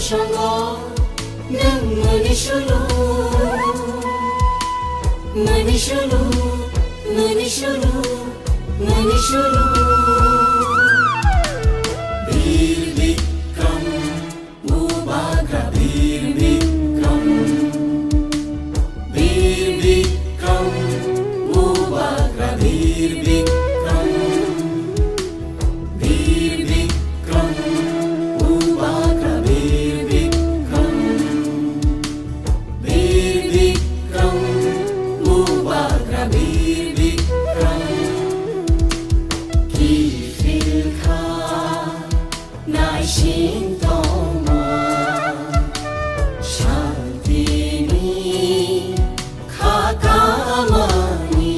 संग नों मोनिसुलु मोनिसुलु मोनिसुलु मोनिसुलु बीर विक्रम मुबाग्रा बीर विक्रम मुबाग्रा बीर विक्रम मुबाग्रा बीर विक्रम मुबाग्रा बीर Vikram Kifilka naisintoma Shantini kakamani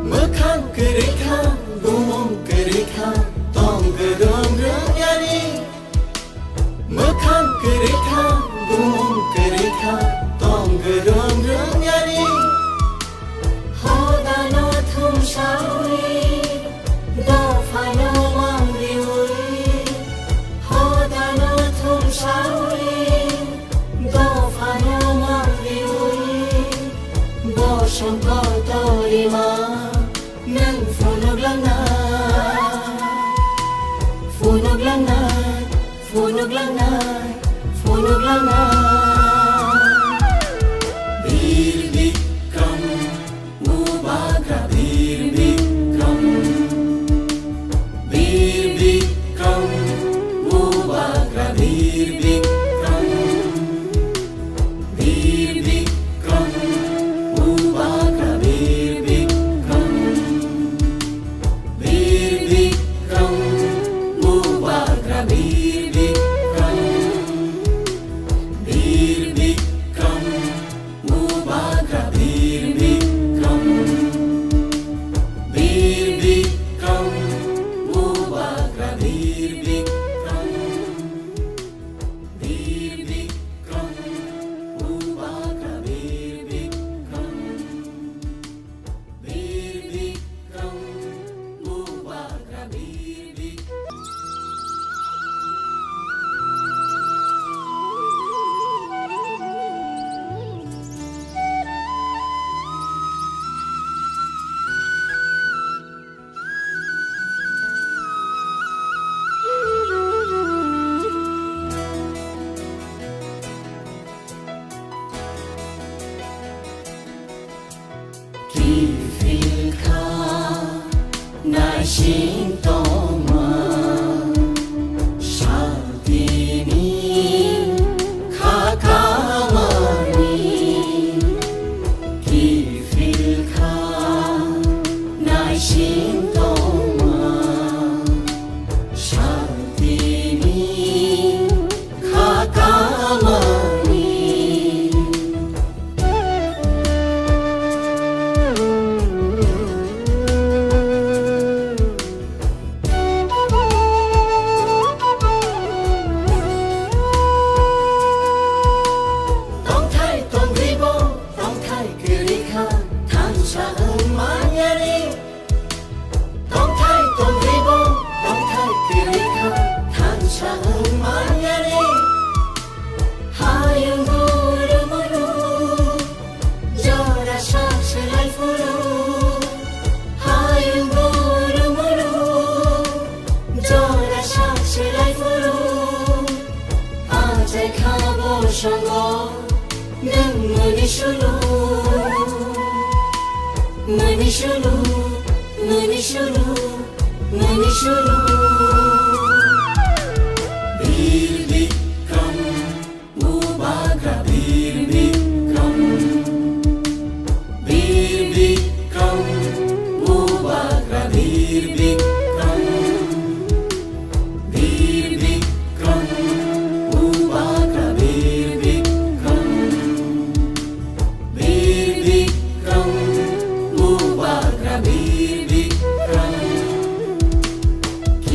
Mekang kerikang gumong kerikang tong gedong yani Mekang kerikang gumong kerikang tong gedong yani Hodano thum shawi dofano mangliwi Hodano thum shawi dofano mangliwi Boshangko torima nang funog lang na funog lang na funog lang na funog lang na बीर विक्रम मुबाग्रा बीर विक्रम मुबाग्रा बीर विक्रम मुबाग्रा बीर विक्रम मुबाग्रा बीर विक्रम मुबाग्रा बीर विक्रम मुबाग्रा बीर विक्रम मुबाग्रा बीर विक्रम मुबाग्रा बीर Vikram Kifilka naisintoma Shantini kakamani Kifilka naisintoma Shantini kakamani Tong Thai tong ribo tong Thai kerika than sa ưng manyani Tong Thai tong ribo tong Thai kerika than sa ưng manyani Hayung guru mulu jora sa selai fulu Hayung guru mulu jora sa selai fulu Ajai khabo sango nang monisulu monisulu monisulu monisulu बीर विक्रम मुबाग्रा बीर विक्रम मुबाग्रा बीर विक्रम मुबाग्रा बीर विक्रम मुबाग्रा बीर विक्रम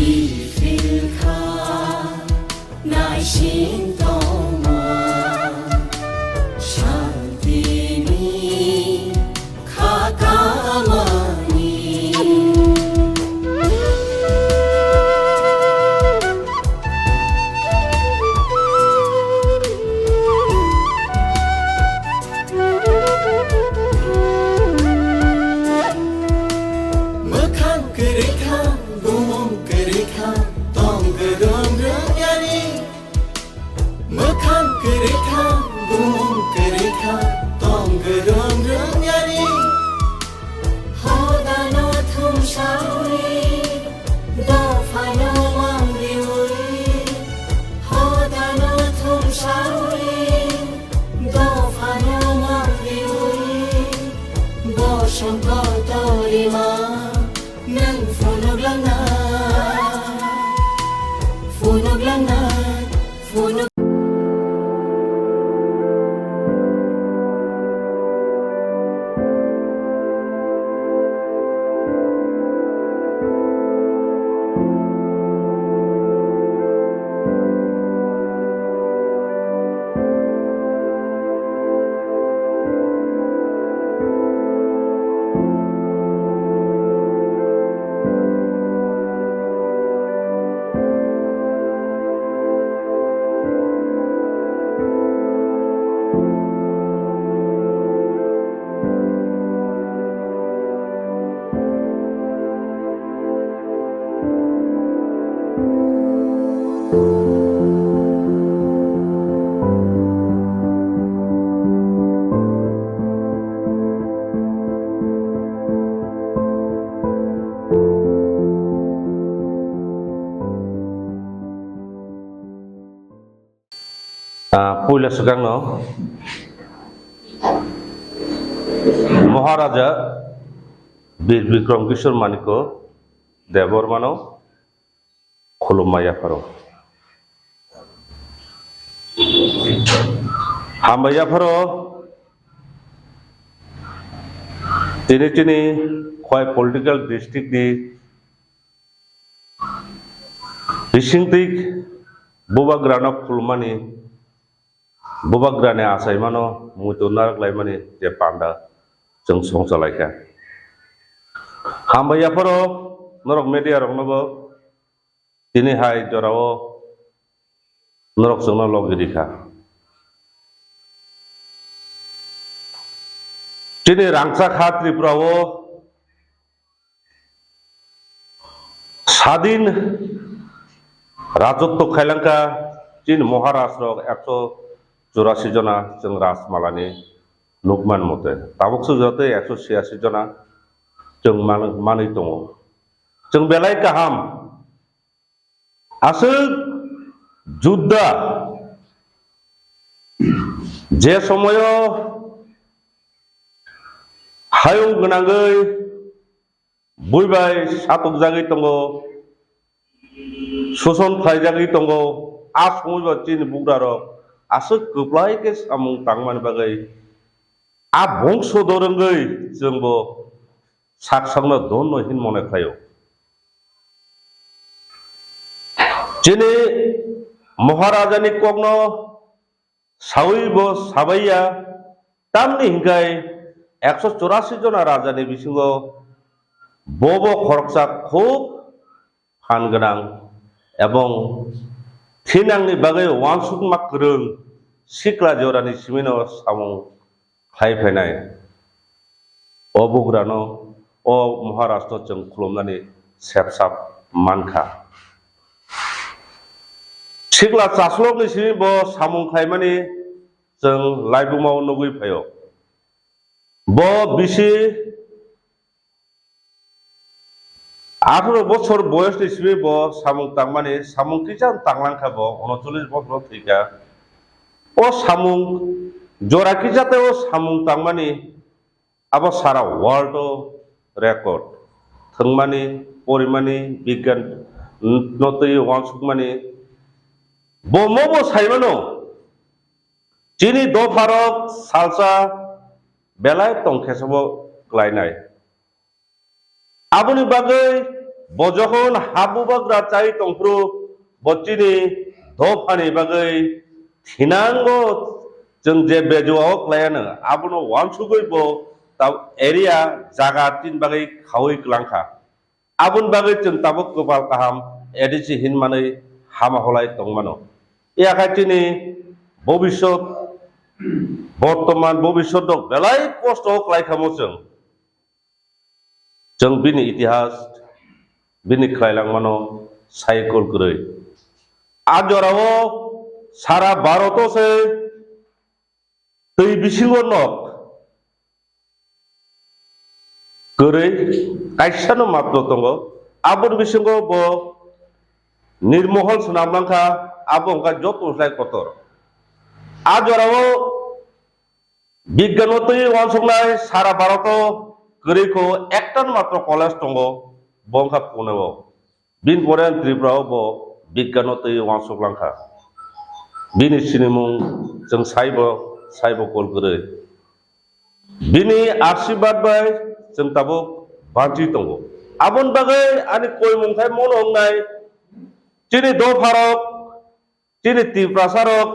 পয়লা সিগাং মহারাজা বীর বিক্রম কিশোর মানিক দেববর্মানো খুলুমমাইয়াফারো হামবাইয়াফারো তিনি খয় political ডিস্ट्रिक्ट नि बिसिंतिक बुबाग्रानो खुलमानि बुबाग्राने आसायमानो मुतुनारग्लायमानि जे panda जों संसालायखा हामबायाफोरो नरक media रंनोबो दिनैहाय जराव नरक जोंना लगिरिखा दिनै रांसा खात्रिफ्राव স্বাধীন রাজত্ব খাইলাঙ্কা চীন মহারাষ্ট্র 184 जना जों राजमालानि नुकमान मते ताबकसो जाते 186 जना जों मानै दङ जों बेलाय गाहाम आसो जुद्ध जे समय हायुं गोनाङै बयबाय सातक जागै दङ शोषण खालायजागै दङ आ समयबा चीन बुग्रारक आसो गोब्लायके सामुं तांमान बागै आ बंश दरंगै जोंबो साकसांनो दोननो हिन मने खायो दिनै महाराजानि कग्न सावैबो साबाइया तामनि हिंगाय 184 जना राजानि बिसिङाव बबो खरकसा खूब फानगोनां एवं थिनांनि बागै वानसुकमा गोरों सिख्ला जरानि सिमिनो सामुं खायफैनाय अबुग्रानो अ महाराष्ट्र जों खुलुमनानै सेबसाब मानखा सिख्ला चास्लकनि सिमिबो सामुं खायमानि जों लाइबुमाव नुगै फायो ब बिसि 18 বছর বয়সनि सिमिबो सामुं तांमानि सामुं किजान तांलांखाबो 39 বছর थैखा ओ सामुं जरा किजाते ओ सामुं तांमानि आबो सारा वर्ल्ड रेकर्ड थंमानि परिमानि विज्ञान नतै वानसुकमानि बमबो साइमानो चिनि दो भारत सालसा बेलाय तंखेसबो ग्लायनाय आबुनि बागै बजखन हाबुबाग्रा चाइ तंफ्रु बच्चिनि दफानि बागै थिनांगो जों जे बेजोआव क्लायानो आबुनो वानसुगैबो ता एरिया जागा तीन बागै खावै ग्लांखा आबुन बागै जों ताबो गोबाल गाहाम एडिसि हिनमानै हामाहलाय दंमानो एखायथिनि भबिष्यत बर्तमान भबिष्यत बेलाय कष्ट क्लायखामो जों बिनि इतिहास बिनि खायलांमानो साइकल गरै आजराव सारा भारत से दै बिसिङाव नक गरै कायसानो मात्र दङ आबुन बिसिङाव ब निर्महल सोनाबलांखा आबुंका जतुस्लाय कतर आजराव बिज्ञानतै वानसुकनाय सारा भारत गरैखौ एकटान मात्र कलेज दङ बंखा पुनेआव बिन परेन त्रिपुराव ब बिज्ञानतै वानसुकलांखा bini sinimung jeng saibo kol gere bini arsibad bai jeng tabuk banti tongo abon bagai ani koi mungkai monong nai chini do pharok chini tiprasarok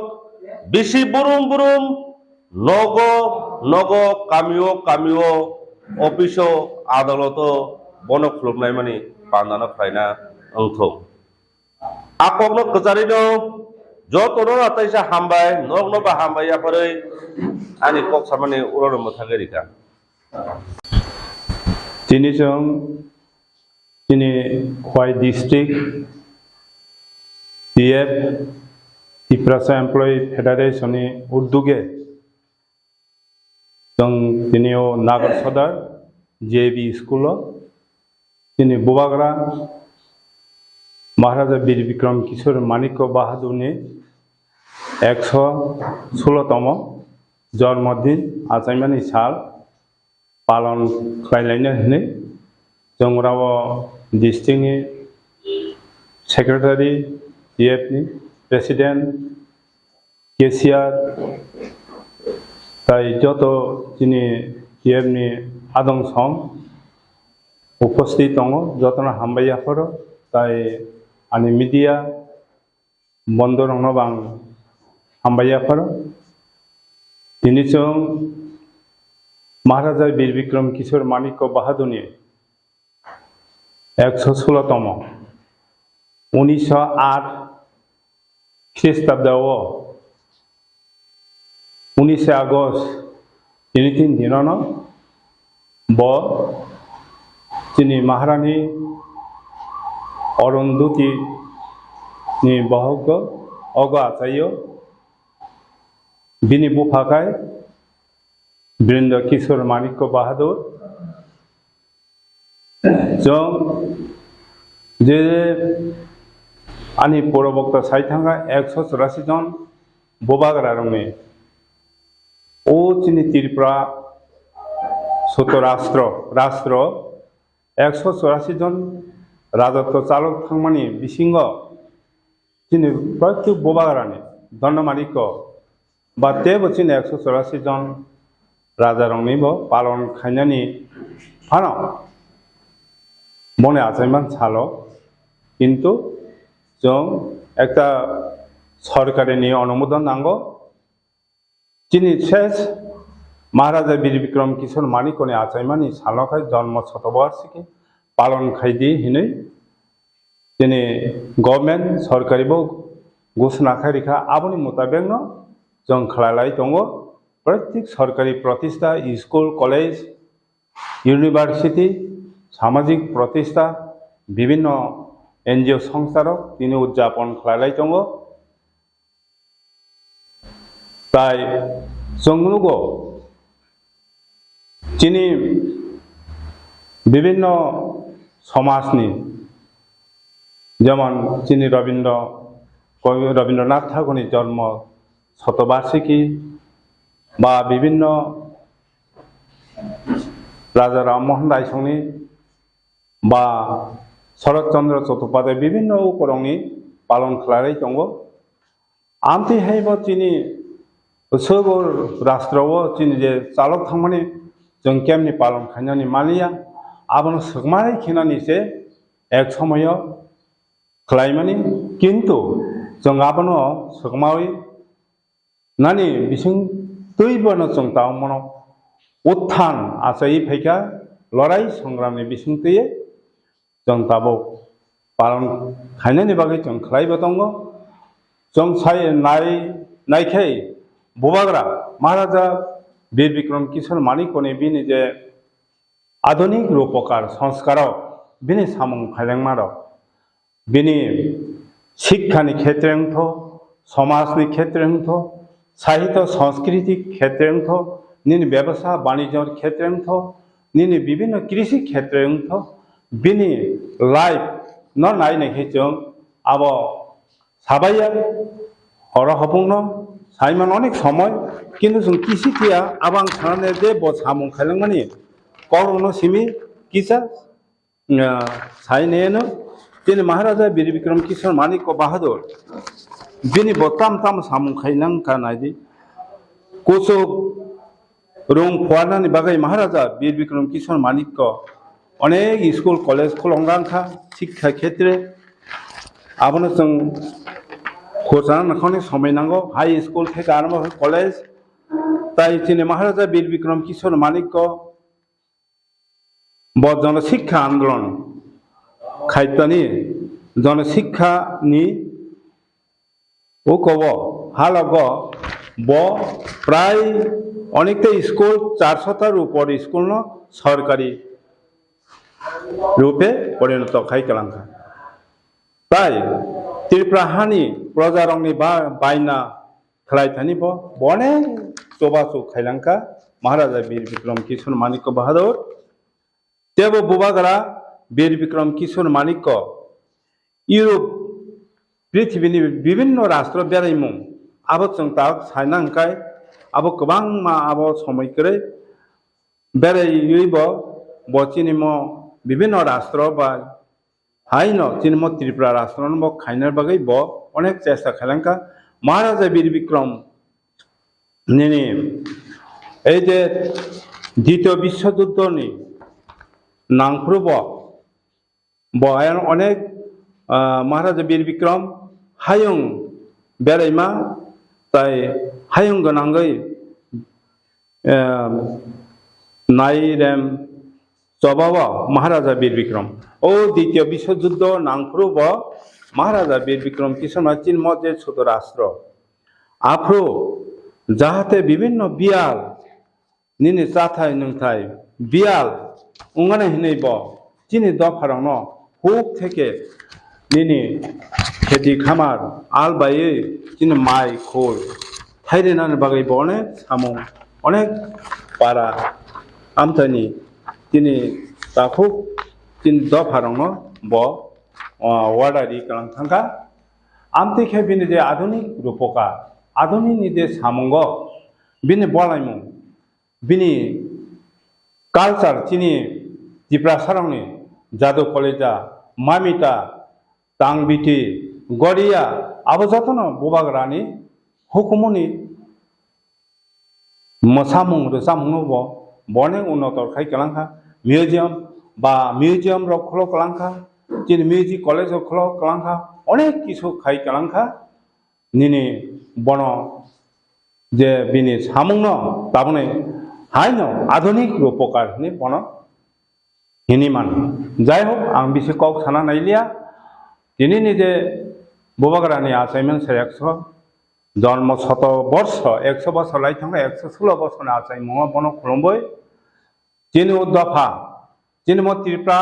bisi burum nogo kamio ofiso adaloto bono khulumnai mani pandana phaina angthong akokno kecari no jotono ataisa hambai nogno ba hambai apare ani kok samane uroro mothagerika তিনি Khwai district TF Tiprasa Employee Federation উদ্যোগে তিনিও নাগর সদর JB school তিনি বুবাগরা মহারাজা বীর বিক্রম কিশোর মানিক্য বাহাদুর 116তম জন্মদিন আচাইমানি সাল পালন খাইলাইनो হনে जोंराव डिस्ट्रिक्टनि सेक्रेटारि DFनि प्रेसिडेंट केसियार ताई जत जिनि DFनि आदं सम उपस्थित दङ जतना हामबायाफोर ताई आनि मीडिया बन्दरंनो बां हामबायाफोर दिनैजों महाराजा बीर विक्रम किशोर मानिक्य बाहादुरनि 116তম 1908 খ্রিস্টাব্দাव 19 আগস্ট তিন দিনनो তিনি महारानी अरुंधति नि बहग अग आचार्य बिनि बुफाखाय बृंद किशोर मानिक्य बाहादुर जों जे आनी प्रवक्ता साइथांगा 184 जन बोबाग्रा रंगे ओ चिनि त्रिपुरा सोतो राष्ट्र 184 जन राजत्व चालक थांमानि बिसिंग चिनि प्रत्येक बोबाग्रानि दंडमानिक्य बा तेबो चिनि 184 जन राजा रंगनिबो पालन खायनानि फानाव मने आचाइमान सालो किन्तु जों एकटा सरकारिनि अनुमोदन नांगौ चिनि शेष महाराजा बीर विक्रम किशोर मानिक्यनि आचाइमानि सालखाय जन्म शतबार्षिकी पालन खायदि हिनै चिनि गभर्नमेंट सरकारिबो घोषणा खायरिखा आबोनि मुताबिकनो जों खालायलाय दङ प्रत्येक सरकारी प्रतिष्ठा स्कूल कलेज यूनिवर्सिटी सामाजिक प्रतिष्ठा विभिन्न NGO संस्थारक তিনি উদযাপন খালাইলাই दङ তাই जोंनुगो যিনি বিভিন্ন समाजनि যেমন যিনি रवीन्द्रनाथ ठाकुरनि जन्म शतबार्षिकी बा विभिन्न राजा राममोहन रायसंनि बा शरतचंद्र चट्टोपाध्याय विभिन्न उपरंनि पालन खालायनाय दङ आमथिहायबो चिनि सोगोर राष्ट्रआव चिनि जे चालक थांमानि जों केमनि पालन खालायनानै मानिया आबोनो सोगमानाय खिनानिसे एक समय खालायमानि किन्तु जों आबोनो सोगमावै नानि बिसिं तैबोनो जों तावमनो उत्थान आसाई फैका लड़ाई संग्रामनि बिसिं तैये जों ताबो पालन खायनायनि बागै जों खालायबो दङ जों नायखै बुबाग्रा महाराजा वीर विक्रम किशोर मानिक्यनि बिनि जे आधुनिक रूपकार संस्कार बिनि सामुं खायलेंमारो बिनि शिक्षानि क्षेत्रंथ समाजनि क्षेत्रंथ साहित्य संस्कृति क्षेत्रंथ निनि व्यवसाय वाणिज्य क्षेत्रंथ निनि विभिन्न कृषि क्षेत्रंथ बिनि लाइफ न नायनायखै जों आबो साबाया हरहबुंनो साइमान अनेक समय किन्तु जों किसी किया आबां सानने दे बो सामुं खायलेंमानि करोनो सिमी किसा साइनेनो दिन महाराजा वीर विक्रम किशोर Manikya Bahadur bini bo tam samung khainang kanadi kusuk rung phuanani bagai Maharaja বীর বিক্রম কিশোর মানিক্য অনেক স্কুল কলেজ খুলংরাংখা শিক্ষা ক্ষেত্রে আবনো जों খোঁজানো নাখনে সময় নাঙ্গো হাই স্কুল থেকে আরম্ভ করে কলেজ তাই তিনি মহারাজা বীর বিক্রম কিশোর মানিক্য জনশিক্ষা আন্দোলন খাইতানি জনশিক্ষা নি ও কব হালগ ব প্রায় অনেকটা স্কুল 400টার উপর স্কুল ন সরকারি রূপে পরিণত খাইকালাঙ্কা তাই ত্রিপুরাহানি প্রজারংনি বাইনা খাইথানি বনে চবাচু খাইলাঙ্কা মহারাজা বীর বিক্রম কিশোর মানিক্য বাহাদুর তেব বুবাগরা বীর বিক্রম কিশোর মানিক্য ইউরোপ পৃথিবীনি বিভিন্ন রাষ্ট্র বেড়াইমুং আবচং তাক সাইনাंखाय আবো गोबां मा আবো সময়করে বেড়াইব বচিনিম বিভিন্ন রাষ্ট্র বা হাইন চিনম ত্রিপুরা রাষ্ট্র ব খাইনার বাগৈ ব অনেক চেষ্টা খাইলাঙ্কা মহারাজা বীর বিক্রম নিনি এই যে দ্বিতীয় বিশ্বযুদ্ধনি নাংফ্রুব বয়ান অনেক মহারাজা বীর বিক্রম হায়ং বেড়াইমা তাই হায়ং গনাঙ্গৈ নাইরেম চবাব মহারাজা বীর বিক্রম ও দ্বিতীয় বিশ্বযুদ্ধ নাংফ্রুব মহারাজা বীর বিক্রম কিশোর চিনম যে ছোট রাষ্ট্র আফ্রো যাহাতে বিভিন্ন বিয়াল নিনি চাথাই নংথাই বিয়াল উঙ্গানে হিনেব চিনি দফারং হুক থেকে নিনি খেতি খামার আল বাইয়ে চিনি মাই খোল থাইরেনার বাগৈ অনেক সামুং অনেক পারা আমতানি তিনি তাখু চিনি দফারং ব ওয়ার্ডারি কালাং থাঙ্কা আমতে খেবিনি যে আধুনিক রূপকা আধুনিক নিদে সামঙ্গ বিনি বলাইমুং বিনি কালচার চিনি ত্রিপুরা সারংনি যাদব কলেজা মামিটা টাংবিটি গড়িয়া আবো যতন বুবাগ্রানি হুকুমনি মসামুং রসামুং বনে উন্নত খাইকালাঙ্কা মিউজিয়াম বা মিউজিয়াম রক খোলো কালাঙ্কা চিনি মিউজিক কলেজ খোলো কালাঙ্কা অনেক কিছু খাইকালাঙ্কা নিনি বন যে বিনি সামুং তাবনে হাইন আধুনিক রূপকার নি বন হিনিমান যাই হোক আং বেশি কক সানা নাইলিয়া তিনি নিজে বুবাগ্রানি আচাইমেন 100 জন্ম 100 বর্ষ 100 বছর লাই থাকা 116 বছর আচাই মহা বন খুলম্বই চিনি দফা চিনি ত্রিপুরা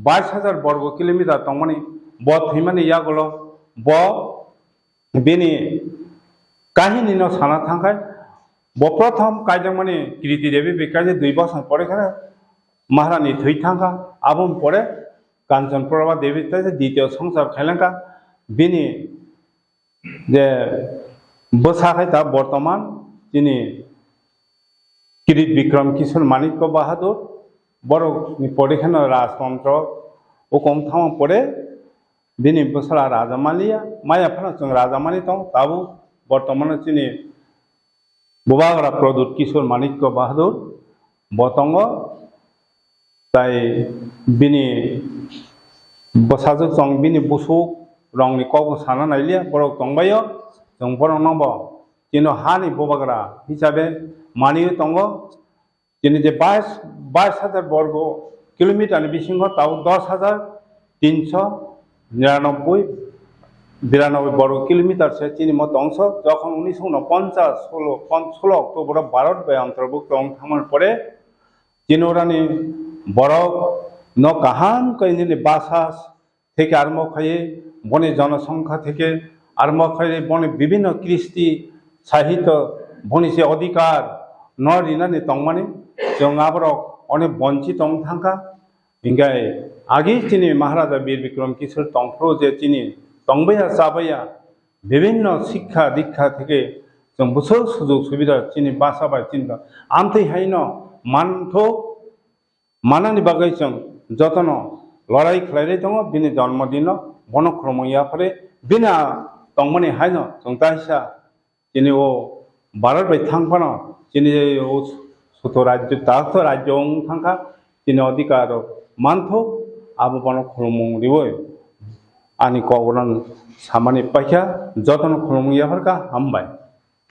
22,000 বর্গ কিলোমিটার তংমানি ব থৈমানি ইয়াগুলো ব বিনি কাহিনী ন সানা থাকায় ব প্রথম কাজমানি কীর্তি দেবী বিকাজে 2 বছর পরে মহারানী থৈ থাকা আবম পরে কাঞ্চন প্রভা দেবী দ্বিতীয় সংসার খাইলাঙ্কা বিনি যে বসাখাই তা বর্তমান তিনি কিরিট বিক্রম কিশোর মানিক্য বাহাদুর বড় পরেখান রাজতন্ত্র ও কম থাম পরে বিনি বসরা রাজামালিয়া মায়া ফানা जों রাজামালি দं তাবু বর্তমানে তিনি বুবাগ্রা প্রদূত কিশোর মানিক্য বাহাদুর বতঙ্গ তাই বিনি বসাজক जों বিনি বুসু রংনি কব সানা নাইলিয়া বড় দंबायो जों বড় নব তিনি হানি বুবাগ্রা হিসাবে মানিয়ে দङ তিনি যে 22,000 বর্গ কিলোমিটার বিসিংহ তাও 10,399 বর্গ কিলোমিটার সে চিনি মত অংশ যখন 1950 অক্টোবর ভারত বে অন্তর্ভুক্ত থামার পরে চিনোরানি বরফ ন কাহান কইনি বাসাস থেকে আরম্ভ খাইয়ে বনে জনসংখ্যা থেকে আরম্ভ খাইয়ে বনে বিভিন্ন কৃষ্টি সাহিত্য বনে সে অধিকার ন রিনানি তংমানি जों আবার অনেক বঞ্চিত থাকা ইংগাই আগে তিনি মহারাজা বীর বিক্রম কিশোর তংফ্রো যে তিনি তংবয়া চাবাইয়া বিভিন্ন শিক্ষা দীক্ষা থেকে जों বুসল সুযোগ সুবিধা তিনি বাসাবাই চিন্তা আমতে হাইন মানথো মানানি বাগै जों যতন লড়াই খেলাই দङ বিনি জন্মদিন বনক্রমইয়া ফলে বিনা tongmani haino jongtaisa jini o barar bai thangpano jini o soto rajyo dakto rajyong thangka jini odikaro manthok abo bono khulmung riboi ani kogoran samani paikha jotono khulmung yaharka hambai